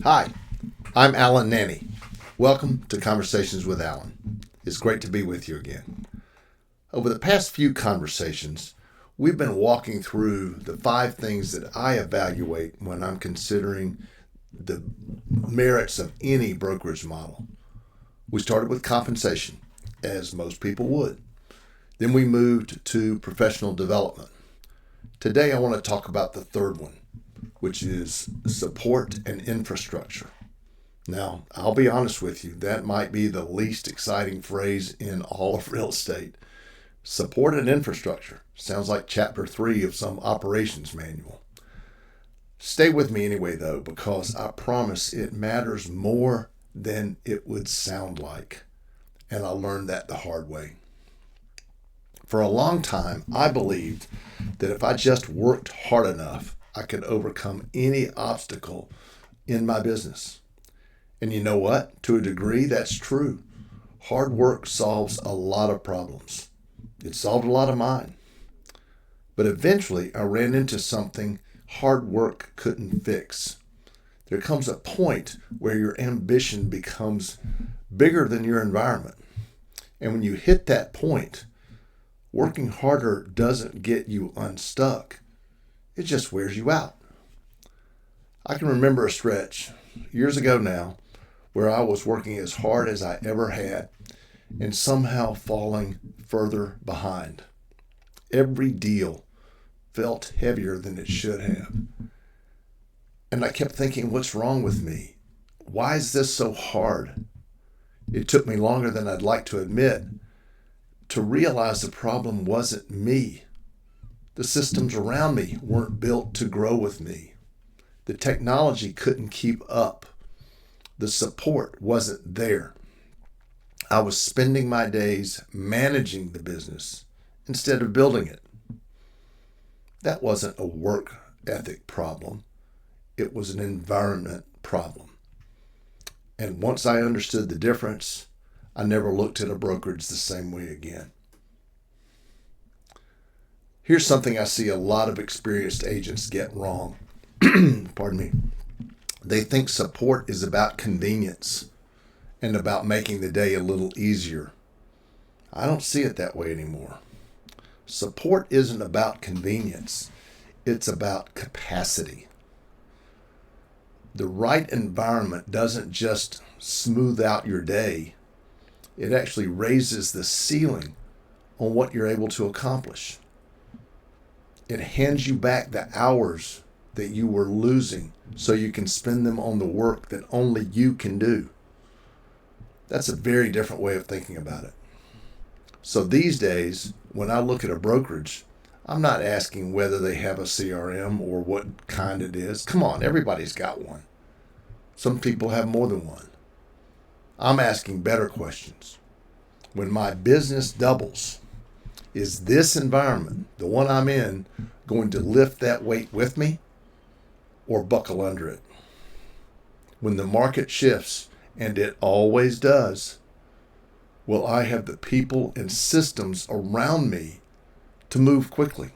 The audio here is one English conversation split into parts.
Hi, I'm Allan Nanny. Welcome to Conversations with Allan. It's great to be with you again. Over the past few conversations, we've been walking through the 5 things that I evaluate when I'm considering the merits of any brokerage model. We started with compensation, as most people would. Then we moved to professional development. Today I want to talk about the third one, which is support and infrastructure. Now, I'll be honest with you, that might be the least exciting phrase in all of real estate. Support and infrastructure sounds like chapter 3 of some operations manual. Stay with me anyway, though, because I promise it matters more than it would sound like. And I learned that the hard way. For a long time, I believed that if I just worked hard enough, I could overcome any obstacle in my business. And you know what? To a degree, that's true. Hard work solves a lot of problems. It solved a lot of mine. But eventually, I ran into something hard work couldn't fix. There comes a point where your ambition becomes bigger than your environment. And when you hit that point, working harder doesn't get you unstuck. It just wears you out. I can remember a stretch, years ago now, where I was working as hard as I ever had and somehow falling further behind. Every deal felt heavier than it should have. And I kept thinking, what's wrong with me? Why is this so hard? It took me longer than I'd like to admit to realize the problem wasn't me. The systems around me weren't built to grow with me. The technology couldn't keep up. The support wasn't there. I was spending my days managing the business instead of building it. That wasn't a work ethic problem. It was an environment problem. And once I understood the difference, I never looked at a brokerage the same way again. Here's something I see a lot of experienced agents get wrong. Pardon me. They think support is about convenience and about making the day a little easier. I don't see it that way anymore. Support isn't about convenience. It's about capacity. The right environment doesn't just smooth out your day. It actually raises the ceiling on what you're able to accomplish. It hands you back the hours that you were losing so you can spend them on the work that only you can do. That's a very different way of thinking about it. So these days, when I look at a brokerage, I'm not asking whether they have a CRM or what kind it is. Come on, everybody's got one. Some people have more than one. I'm asking better questions. When my business doubles, is this environment, the one I'm in, going to lift that weight with me or buckle under it? When the market shifts, and it always does, will I have the people and systems around me to move quickly?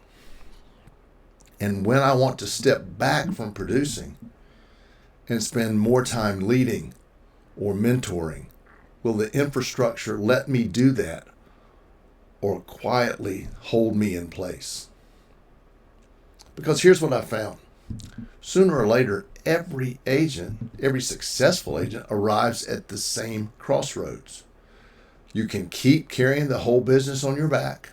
And when I want to step back from producing and spend more time leading or mentoring, will the infrastructure let me do that or quietly hold me in place? Because here's what I found. Sooner or later, every successful agent arrives at the same crossroads. You can keep carrying the whole business on your back,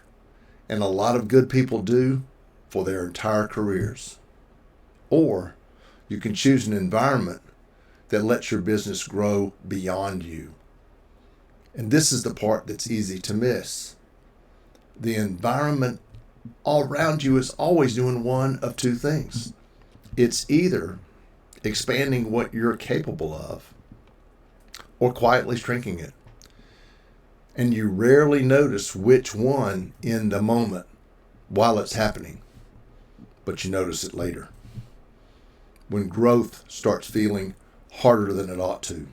and a lot of good people do for their entire careers. Or you can choose an environment that lets your business grow beyond you. And this is the part that's easy to miss. The environment all around you is always doing one of two things. It's either expanding what you're capable of or quietly shrinking it. And you rarely notice which one in the moment while it's happening, but you notice it later. When growth starts feeling harder than it ought to.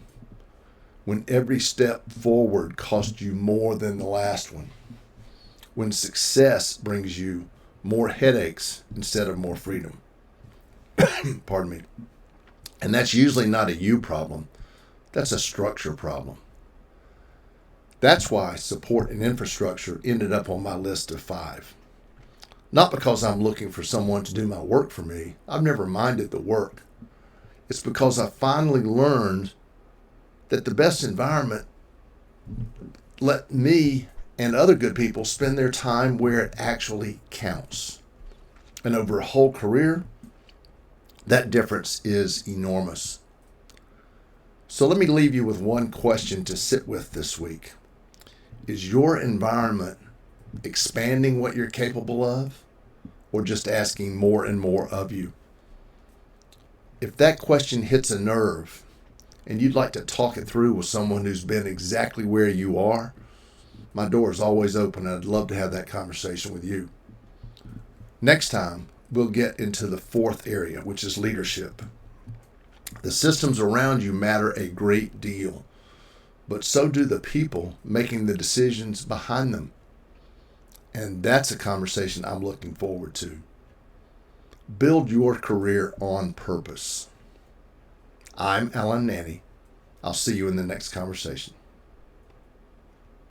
When every step forward costs you more than the last one. When success brings you more headaches instead of more freedom. Pardon me. And that's usually not a you problem. That's a structure problem. That's why support and infrastructure ended up on my list of 5. Not because I'm looking for someone to do my work for me. I've never minded the work. It's because I finally learned that the best environment let me and other good people spend their time where it actually counts. And over a whole career, that difference is enormous. So let me leave you with one question to sit with this week. Is your environment expanding what you're capable of, or just asking more and more of you? If that question hits a nerve and you'd like to talk it through with someone who's been exactly where you are, my door is always open, and I'd love to have that conversation with you. Next time, we'll get into the 4th area, which is leadership. The systems around you matter a great deal, but so do the people making the decisions behind them. And that's a conversation I'm looking forward to. Build your career on purpose. I'm Allan. I'll see you in the next conversation.